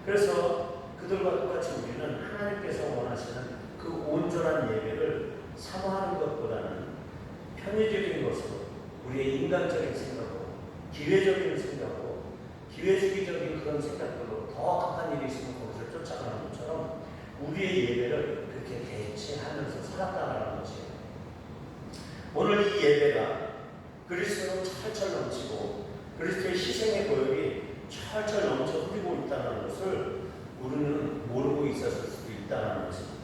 그래서 그들과 똑같이 우리는 하나님께서 원하시는 그 온전한 예배를 사모하는 것보다는 편의적인 것으로, 우리의 인간적인 생각으로, 기회적인 생각으로, 기회주의적인 그런 생각들로 더 악한 일이 있으면 그것을 쫓아가는 것처럼 우리의 예배를 그렇게 대체하면서 살았다는 것이에요. 오늘 이 예배가 그리스도로 철철 넘치고 그리스도의 희생의 보혈이 철철 넘쳐 흐르고 있다는 것을 우리는 모르고 있었을 수도 있다는 것입니다.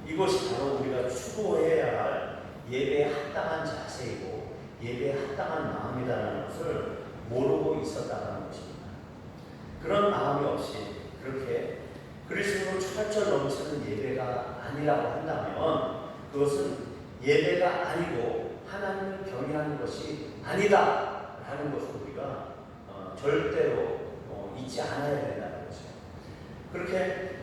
이것이 바로 우리가 추구해야 할 예배에 합당한 자세이고 예배에 합당한 마음이라는 것을 모르고 있었다는 것입니다. 그런 마음이 없이 그렇게 그리스도로 철철 넘치는 예배가 아니라고 한다면 그것은 예배가 아니고 하나님을 경외하는 것이 아니다 라는 것을 우리가 절대로 잊지 않아야 된다는 것이죠. 그렇게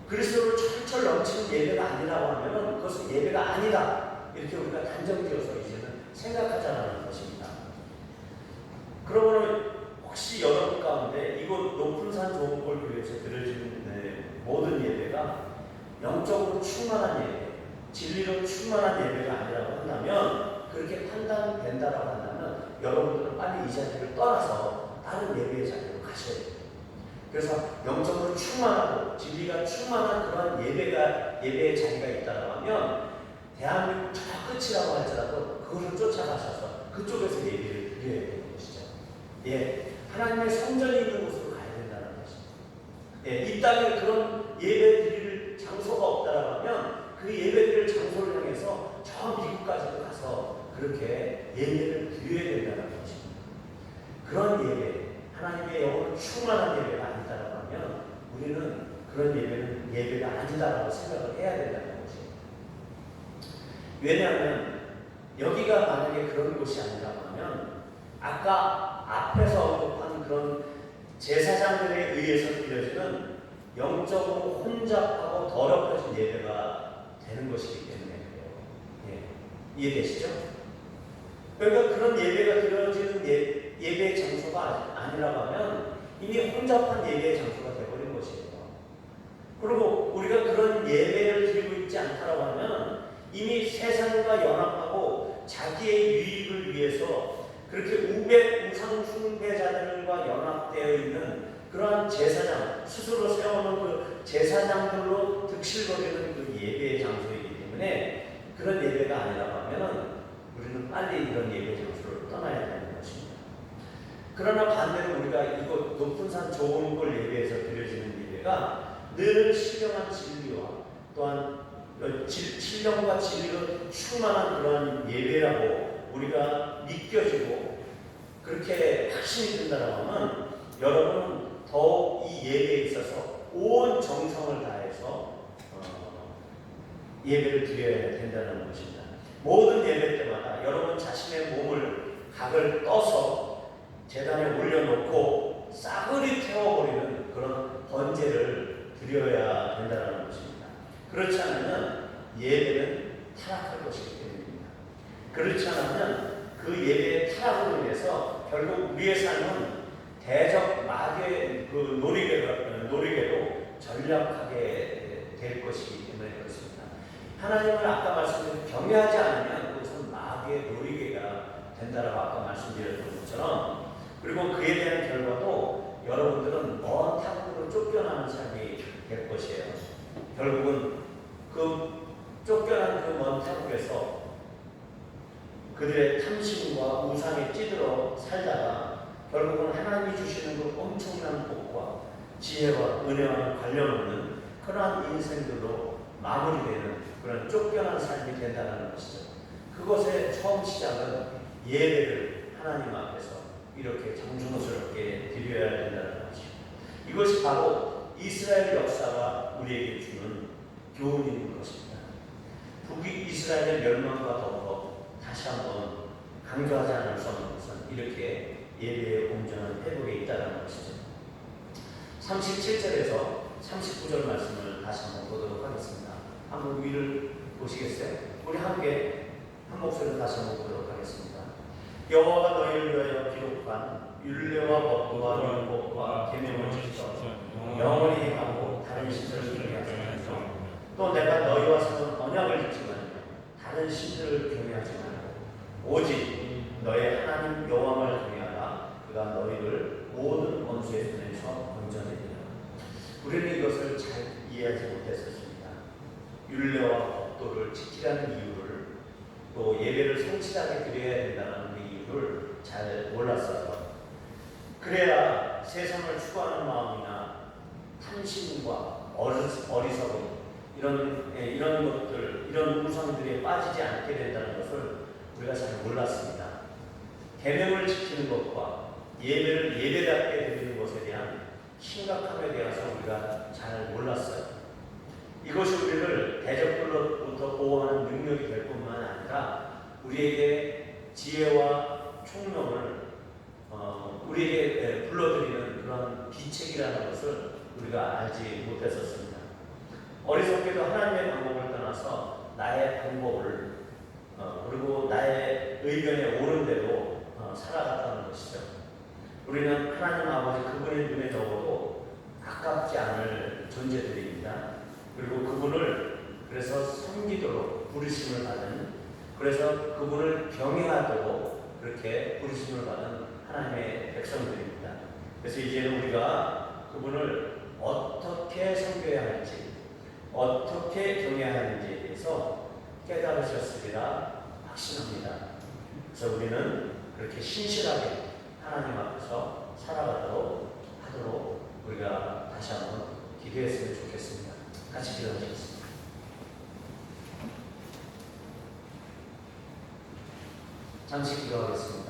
그리스도로 철철 넘치는 예배가 아니라고 하면 그것은 예배가 아니다 이렇게 우리가 단정지어서 이제는 생각하자는 것입니다. 그러면 혹시 여러분 가운데 이곳 높은 산 좋은 꼴 교회에서 드려지는 모든 예배가 영적으로 충만한 예배, 진리로 충만한 예배가 아니라고 한다면 그렇게 판단된다라고 한다면 여러분들은 빨리 이 자리를 떠나서 다른 예배의 자리로 가셔야 돼요. 그래서 영적으로 충만하고 진리가 충만한 그런 예배의 자리가 있다고 하면 대한민국 저 끝이라고 할지라도 그것을 쫓아가셔서 그쪽에서 예배를 드려야 되는 것이죠. 예, 하나님의 성전이 있는 곳으로 가야 된다는 것입니다. 예, 이 땅에 그런 예배 드릴 장소가 없다라고 하면 그 예배 드릴 장소를 향해서 저 미국까지도 가서 그렇게 예배를 드려야 된다는 것입니다. 그런 예배, 하나님의 영으로 충만한 예배가 아니다라고 하면 우리는 그런 예배는 예배가 아니다라고 생각을 해야 된다는 것이에요. 왜냐하면 여기가 만약에 그런 곳이 아니라고 하면 아까 앞에서 언급한 그런 제사장들에 의해서 드려지는 영적으로 혼잡하고 더럽혀진 예배가 되는 것이기 때문에 그래요. 예, 이해되시죠? 그러니까 그런 예배가 드려지는 예배의 장소가 아니라고 하면 이미 혼잡한 예배의 장소가 되어버린 것이에요. 그리고 우리가 그런 예배를 드리고 있지 않다라고 하면 이미 세상과 연합하고 자기의 유익을 위해서 그렇게 우상 숭배자들과 연합되어 있는 그러한 제사장, 스스로 세워놓은 그 제사장들로 득실거리는 그 예배의 장소이기 때문에 그런 예배가 아니라고 하면 우리는 빨리 이런 예배 장소를 떠나야 되는 것입니다. 그러나 반대로 우리가 이곳 높은 산 좋은 곳 예배에서 드려지는 예배가 늘 신령한 진리와 또한 신령과 진리로 충만한 그런 예배라고 우리가 믿겨지고 그렇게 확신이 든다고 하면 여러분은 더욱 이 예배에 있어서 온 정성을 다해서 예배를 드려야 된다는 것입니다. 모든 예배 때마다 여러분 자신의 몸을 각을 떠서 제단에 올려놓고 싸그리 태워버리는 그런 번제를 드려야 된다는 것입니다. 그렇지 않으면 예배는 타락할 것이기 때문입니다. 그렇지 않으면 그 예배의 타락으로 인해서 결국 우리의 삶은 대적 마귀의 그 노리개로 전락하게 될 것이기 때문에 그렇습니다. 하나님을 아까 말씀드린 경외하지 않으면 그것은 마귀의 노리개가 된다라고 아까 말씀드렸던 것처럼 그리고 그에 대한 결과도 여러분들은 먼 타국으로 쫓겨나는 삶이 될 것이에요. 결국은 그 쫓겨난 그 먼 타국에서 그들의 탐심과 우상에 찌들어 살다가 결국은 하나님이 주시는 그 엄청난 복과 지혜와 은혜와 관련 없는 그러한 인생들로 마무리되는 그런 쫓겨난 삶이 된다는 것이죠. 그것의 처음 시작은 예배를 하나님 앞에서 이렇게 정성스럽게 드려야 된다는 것이죠. 이것이 바로 이스라엘 역사가 우리에게 주는 교훈인 것입니다. 북이스라엘의 멸망과 더불어 다시 한번 강조하지 않을 수 없는 것은 이렇게 예배의 온전한 회복에 있다는 것이죠. 37절에서 39절 말씀을 다시 한번 보도록 하겠습니다. 한번 위를 보시겠어요? 우리 함께 한 목소리로 다시 한번 보도록 하겠습니다. 여호와가 너희를 위하여 기록한 율례와 법도와 율법과 계명을 지켜 영원히 행하고 다른 신들을 경외하지 말고 또 내가 너희와 세운 언약을 지키면 다른 신들을 경외하지 말고 오직 너의 하나님 여호와를 경외하라. 그가 너희를 모든 원수의 손에서 건져내리라. 우리는 이것을 잘 이해하지 못했었습니다. 율례와 법도를 지키라는 이유를 또 예배를 성실하게 드려야 된다는 그 이유를 잘 몰랐어요. 그래야 세상을 추구하는 마음이나 탐심과 어리석음 이런 것들, 이런 우상들에 빠지지 않게 된다는 것을 우리가 잘 몰랐습니다. 계명을 지키는 것과 예배를 예배답게 드리는 것에 대한 심각함에 대해서 우리가 잘 몰랐어요. 이것이 우리를 대적들로부터 보호하는 능력이 될 뿐만 아니라 우리에게 지혜와 총명을 우리에게 불러들이는 그런 비책이라는 것을 우리가 알지 못했었습니다. 어리석게도 하나님의 방법을 떠나서 나의 방법을 그리고 나의 의견에 옳은 대로 살아갔다는 것이죠. 우리는 하나님 아버지 그분의 눈에 넣어도 아깝지 않을 존재들입니다. 그리고 그분을 그래서 섬기도록 부르심을 받은, 그래서 그분을 경외하도록 그렇게 부르심을 받은 하나님의 백성들입니다. 그래서 이제는 우리가 그분을 어떻게 섬겨야 할지, 어떻게 경외해야 하는지에 대해서 깨달으셨으리라 확신합니다. 그래서 우리는 그렇게 신실하게 하나님 앞에서 살아가도록 하도록 우리가 다시 한번 기도했으면 좋겠습니다. 같이 기도하시겠습니다. 잠시 기도하겠습니다.